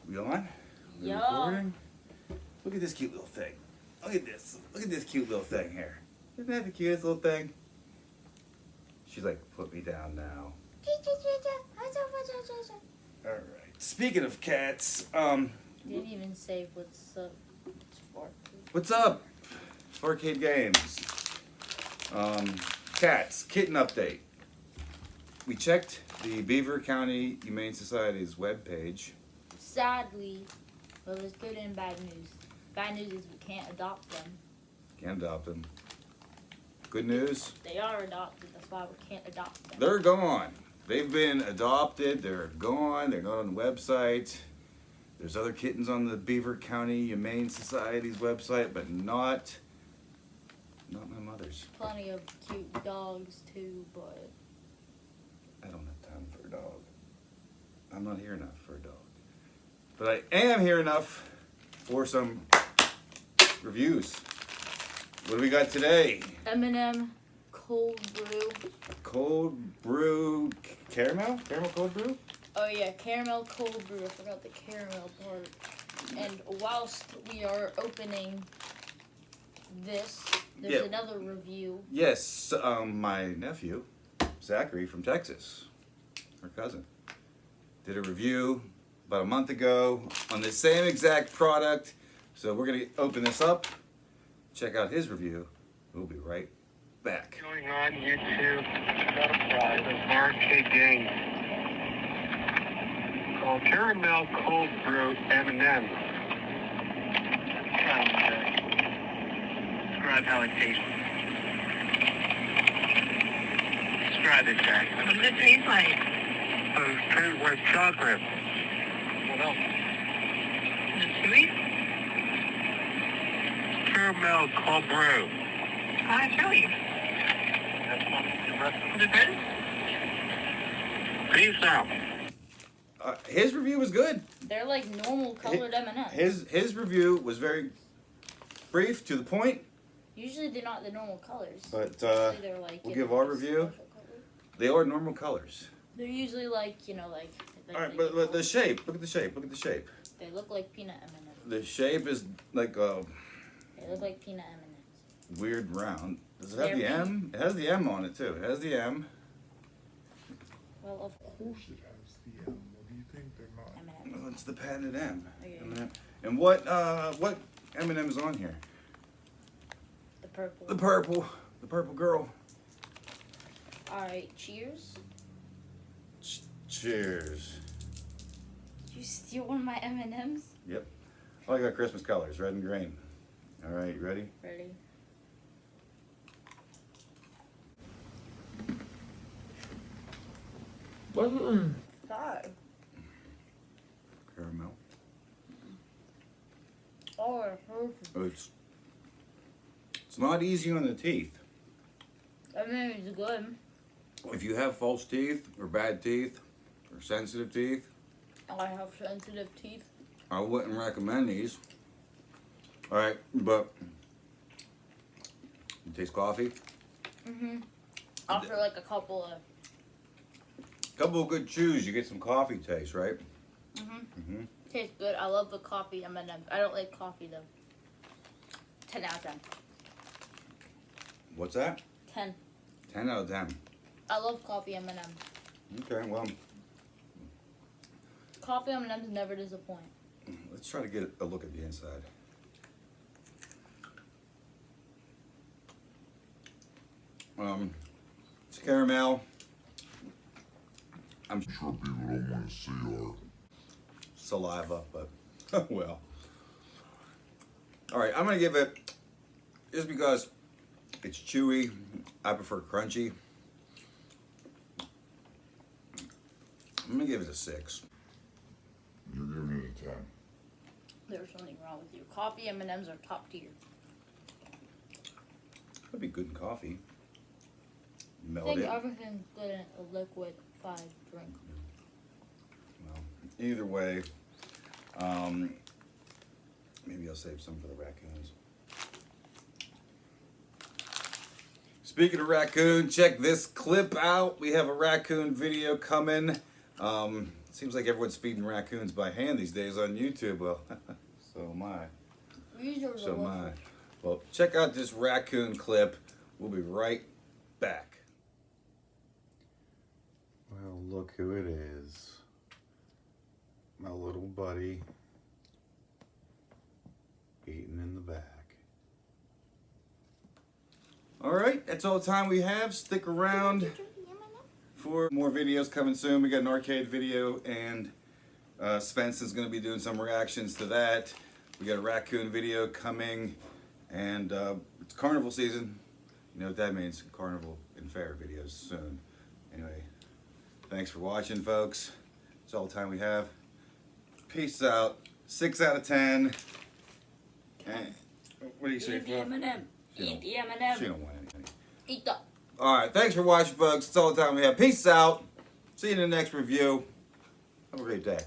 We on? We Yeah. recording? Look at this cute little thing. Look at this. Look at this cute little thing here. Isn't that the cutest little thing? She's like, put me down now. Alright. Speaking of cats, Didn't even say what's up. what's up? Arcade Games. Cats, kitten update. We checked the Beaver County Humane Society's webpage. Sadly, well, there's good and bad news. Bad news is we can't adopt them. Can't adopt them. Good news, They are adopted, that's why we can't adopt them. they're gone. They've been adopted, they're gone, they're not on the website. There's other kittens on the Beaver County Humane Society's website, but not my mother's. Plenty of cute dogs too, but I don't have time for a dog. I'm not here enough for a dog. But I am here enough for some reviews. What do we got today? M&M cold brew. Cold brew caramel? Caramel cold brew? Oh yeah, caramel cold brew. I forgot the caramel part. And whilst we are opening this, there's another review. Yes, my nephew, Zachary from Texas, our cousin, did a review about a month ago on the same exact product. So we're gonna open this up, check out his review. We'll be right back. Going on YouTube, subscribe to Arcade Games. Called Caramel Cold Brew M&Ms. Describe how it tastes. Describe it, Jack. What does it taste like? It tastes like chocolate. What else? Is it chewy? Caramel Cold Brew. Ah, it's chewy. Is it good? Peace out. His review was good. They're like normal colored M&Ms. His review was very brief, to the point. Usually they're not the normal colors. But Usually they're like, we'll you give know, our like review. special colors. They are normal colors. They're usually like, you know, like All right, they but get the shape. Look at the shape. Look at the shape. They look like peanut M&Ms. The shape is like a They look like peanut M&Ms. weird round. Does it have They're the M? It has the M on it too. It has the M. Well, of course it has the M. What do you think they're not? M&Ms. Oh, it's the patented M. Okay. M&M. And what M&M is on here? The purple. The purple girl. All right, cheers. Cheers. Did you steal one of my M&Ms? Yep. Oh, I got Christmas colors, red and green. All right, you ready? Ready. Hi. Caramel. Oh, it's perfect. Oh, it's not easy on the teeth. M&Ms is good. If you have false teeth or bad teeth or sensitive teeth, I have sensitive teeth. I wouldn't recommend these. All right, but you taste coffee. After like a couple of good chews, you get some coffee taste, right? tastes good. I love the coffee M&Ms. I don't like coffee though. 10 out of 10. What's that? 10. 10 out of 10. I love coffee M&Ms. Okay, well, Coffee M&Ms never disappoint. let's try to get a look at the inside. It's caramel. I'm Sure, people don't want to see our saliva, but well. All right, I'm gonna give it, just because it's chewy, I prefer crunchy. I'm gonna give it a 6. You're giving it a 10. There's something wrong with you. Coffee M&Ms are top tier. Could be good in coffee. I Melt think it. everything's good in a liquid 5 drink. Well, either way, maybe I'll save some for the raccoons. Speaking of raccoon, check this clip out. We have a raccoon video coming. Seems like everyone's feeding raccoons by hand these days on YouTube. Well, so am I. These are So am I. delicious. Well, check out this raccoon clip. We'll be right back. Well, look who it is. My little buddy eating in the back. All right, that's all the time we have. Stick around for more videos coming soon. We got an arcade video, and Svensson's going to be doing some reactions to that. We got a raccoon video coming, and it's carnival season. You know what that means, carnival and fair videos soon. Anyway, thanks for watching, folks. That's all the time we have. Peace out. 6 out of 10. And, what do you say, Eat the Fluff? M&M. She don't- Eat the M&M. She don't want anything. Eat that. All right, thanks for watching, folks. That's all the time we have. Peace out. See you in the next review. Have a great day.